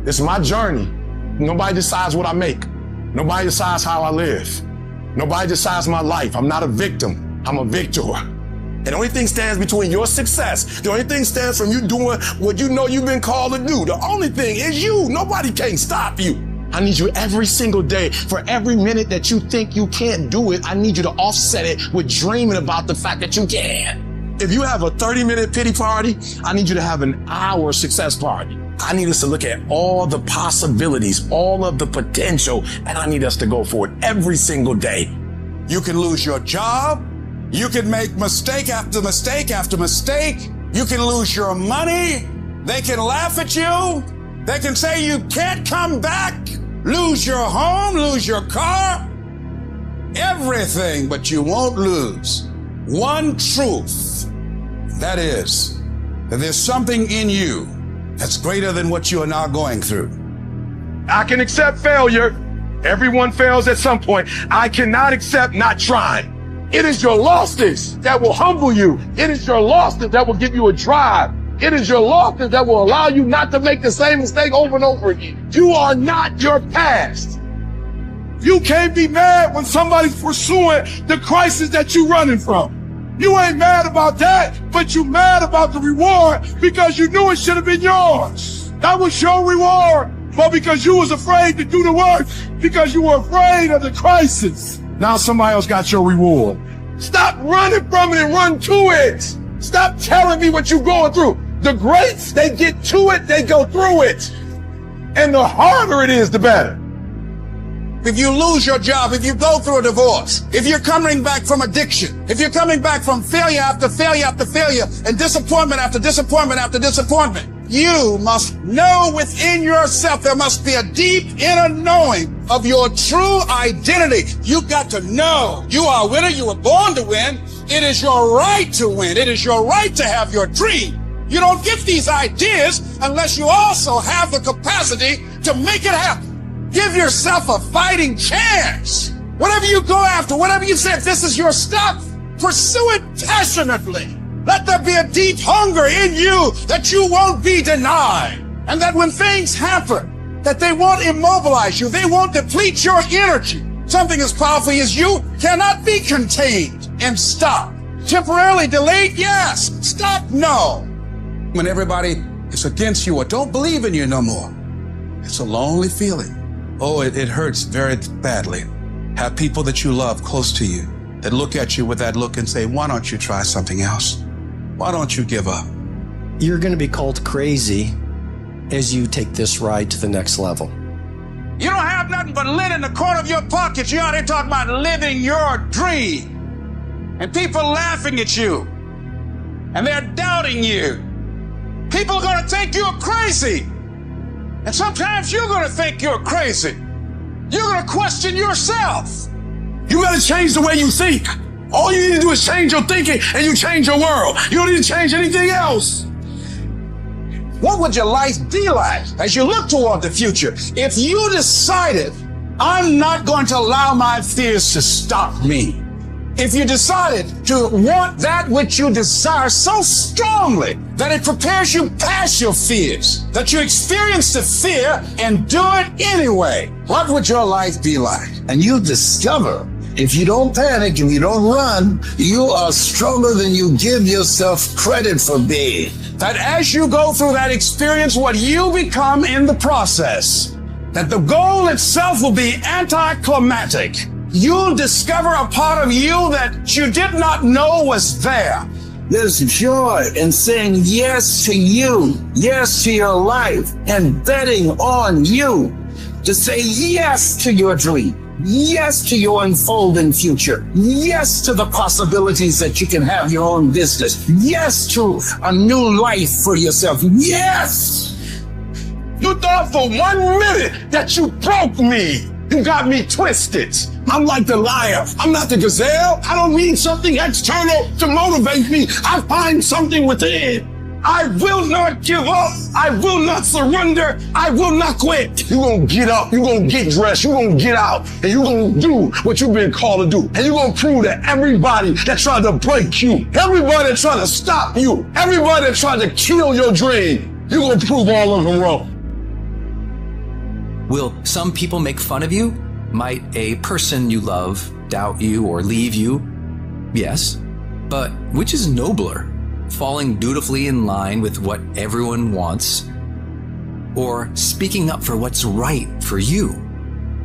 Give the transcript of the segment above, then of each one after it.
It's my journey. Nobody decides what I make. Nobody decides how I live. Nobody decides my life. I'm not a victim. I'm a victor. And the only thing stands between your success, the only thing stands from you doing what you know you've been called to do. The only thing is you. Nobody can stop you. I need you every single day. For every minute that you think you can't do it, I need you to offset it with dreaming about the fact that you can. If you have a 30-minute pity party, I need you to have an hour success party. I need us to look at all the possibilities, all of the potential, and I need us to go for it every single day. You can lose your job. You can make mistake after mistake after mistake. You can lose your money. They can laugh at you. They can say you can't come back. Lose your home, lose your car. Everything, but you won't lose one truth. That is, that there's something in you that's greater than what you are now going through. I can accept failure. Everyone fails at some point. I cannot accept not trying. It is your losses that will humble you. It is your losses that will give you a drive. It is your losses that will allow you not to make the same mistake over and over again. You are not your past. You can't be mad when somebody's pursuing the crisis that you're running from. You ain't mad about that, but you mad about the reward because you knew it should have been yours. That was your reward, but because you was afraid to do the work, because you were afraid of the crisis. Now somebody else got your reward. Stop running from it and run to it. Stop telling me what you're going through. The greats, they get to it, they go through it. And the harder it is, the better. If you lose your job, if you go through a divorce, if you're coming back from addiction, if you're coming back from failure after failure after failure and disappointment after disappointment after disappointment, you must know within yourself, there must be a deep inner knowing of your true identity. You got to know you are a winner. You were born to win. It is your right to win. It is your right to have your dream. You don't get these ideas unless you also have the capacity to make it happen. Give yourself a fighting chance. Whatever you go after, whatever you say, if this is your stuff, pursue it passionately. Let there be a deep hunger in you that you won't be denied. And that when things happen, that they won't immobilize you. They won't deplete your energy. Something as powerful as you cannot be contained and stopped. Temporarily delayed, yes. Stop, no. When everybody is against you or don't believe in you no more, it's a lonely feeling. Oh, it hurts very badly. Have people that you love close to you that look at you with that look and say, why don't you try something else? Why don't you give up? You're going to be called crazy as you take this ride to the next level. You don't have nothing but lint in the corner of your pocket. You're out there talking about living your dream. And people laughing at you. And they're doubting you. People are going to think you're crazy. And sometimes you're going to think you're crazy. You're going to question yourself. You got to change the way you think. All you need to do is change your thinking and you change your world. You don't need to change anything else. What would your life be like as you look toward the future if you decided, I'm not going to allow my fears to stop me? If you decided to want that which you desire so strongly that it prepares you past your fears, that you experience the fear and do it anyway, what would your life be like? And you discover, if you don't panic and you don't run, you are stronger than you give yourself credit for being. That as you go through that experience, what you become in the process, that the goal itself will be anticlimactic. You'll discover a part of you that you did not know was there. There's joy in saying yes to you, yes to your life, and betting on you to say yes to your dream. Yes to your unfolding future. Yes to the possibilities that you can have your own business. Yes to a new life for yourself. Yes! You thought for 1 minute that you broke me. You got me twisted. I'm like the lion. I'm not the gazelle. I don't need something external to motivate me. I find something within. I will not give up. I will not surrender. I will not quit. You're going to get up. You're going to get dressed. You're going to get out. And you're going to do what you've been called to do. And you're going to prove that everybody that tried to break you, everybody that tried to stop you, everybody that tried to kill your dream, you're going to prove all of them wrong. Will some people make fun of you? Might a person you love doubt you or leave you? Yes. But which is nobler? Falling dutifully in line with what everyone wants, or speaking up for what's right for you?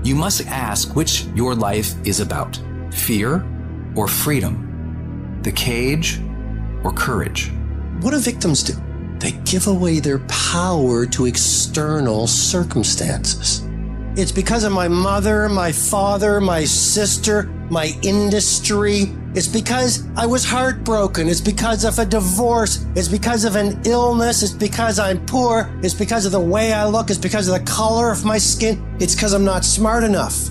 You must ask which your life is about, fear or freedom, the cage or courage. What do victims do? They give away their power to external circumstances. It's because of my mother, my father, my sister, my industry. It's because I was heartbroken. It's because of a divorce. It's because of an illness. It's because I'm poor. It's because of the way I look. It's because of the color of my skin. It's because I'm not smart enough.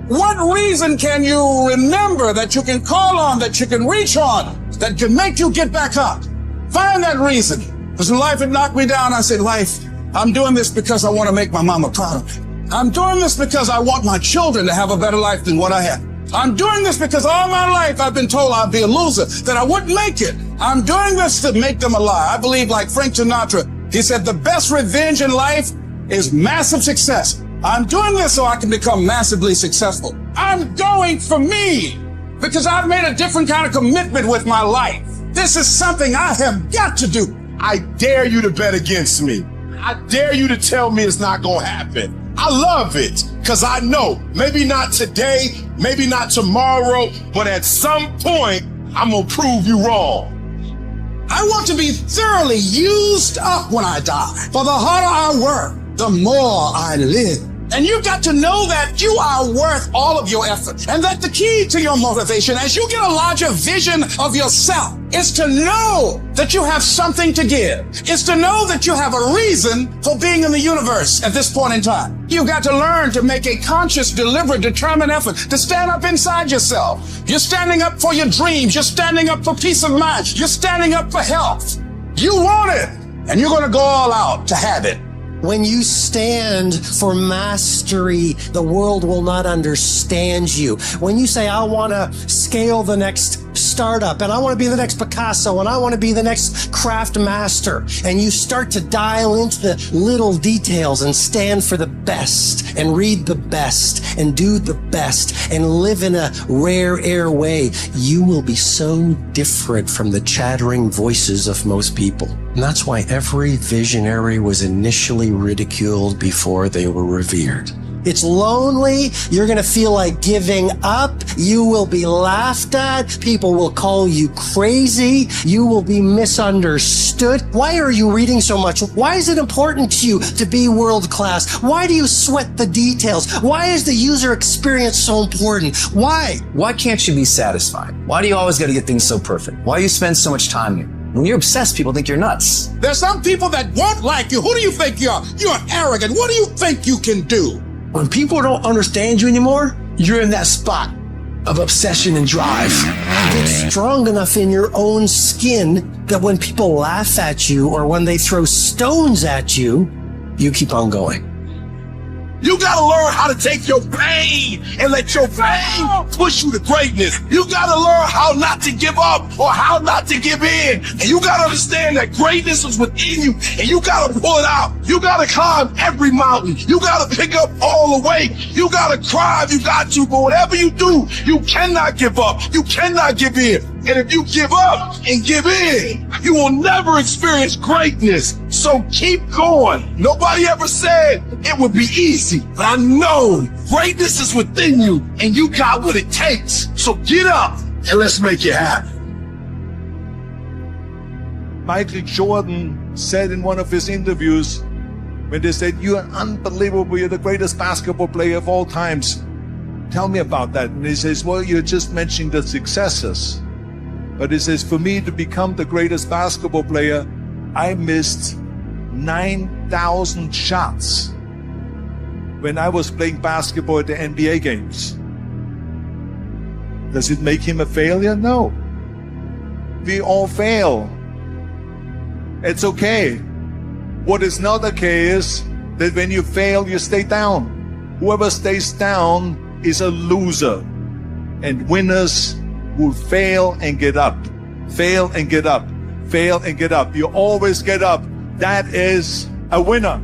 What reason can you remember that you can call on, that you can reach on, that can make you get back up? Find that reason. Because when life had knocked me down, I said, life, I'm doing this because I want to make my mama proud of me. I'm doing this because I want my children to have a better life than what I had. I'm doing this because all my life I've been told I'd be a loser, that I wouldn't make it. I'm doing this to make them a lie. I believe, like Frank Sinatra, he said, the best revenge in life is massive success. I'm doing this so I can become massively successful. I'm going for me because I've made a different kind of commitment with my life. This is something I have got to do. I dare you to bet against me. I dare you to tell me it's not going to happen. I love it because I know maybe not today, maybe not tomorrow, but at some point, I'm going to prove you wrong. I want to be thoroughly used up when I die. For the harder I work, the more I live. And you've got to know that you are worth all of your effort. And that the key to your motivation, as you get a larger vision of yourself, is to know that you have something to give. It's to know that you have a reason for being in the universe at this point in time. You've got to learn to make a conscious, deliberate, determined effort to stand up inside yourself. You're standing up for your dreams. You're standing up for peace of mind. You're standing up for health. You want it, and you're going to go all out to have it. When you stand for mastery, the world will not understand you. When you say, I want to scale the next startup, and I want to be the next Picasso, and I want to be the next craft master, and you start to dial into the little details and stand for the best, and read the best, and do the best, and live in a rare air way, you will be so different from the chattering voices of most people. And that's why every visionary was initially ridiculed before they were revered. It's lonely. You're going to feel like giving up. You will be laughed at. People will call you crazy. You will be misunderstood. Why are you reading so much? Why is it important to you to be world class? Why do you sweat the details? Why is the user experience so important? Why? Why can't you be satisfied? Why do you always got to get things so perfect? Why do you spend so much time here? When you're obsessed, people think you're nuts. There's some people that won't like you. Who do you think you are? You're arrogant. What do you think you can do? When people don't understand you anymore, you're in that spot of obsession and drive. Get strong enough in your own skin that when people laugh at you or when they throw stones at you, you keep on going. You gotta learn how to take your pain and let your pain push you to greatness. You gotta learn how not to give up or how not to give in. And you gotta understand that greatness is within you and you gotta pull it out. You gotta climb every mountain. You gotta pick up all the weight. You gotta cry if you got to, but whatever you do, you cannot give up. You cannot give in. And if you give up and give in, you will never experience greatness. So keep going. Nobody ever said it would be easy, but I know greatness is within you and you got what it takes. So get up and let's make it happen. Michael Jordan said in one of his interviews, when they said, you're unbelievable, you're the greatest basketball player of all times. Tell me about that. And he says, well, you're just mentioning the successes. But he says, for me to become the greatest basketball player, I missed 9,000 shots when I was playing basketball at the NBA games. Does it make him a failure? No. We all fail. It's okay. What is not okay is that when you fail, you stay down. Whoever stays down is a loser. And winners will fail and get up. Fail and get up. Fail and get up. You always get up. That is a winner.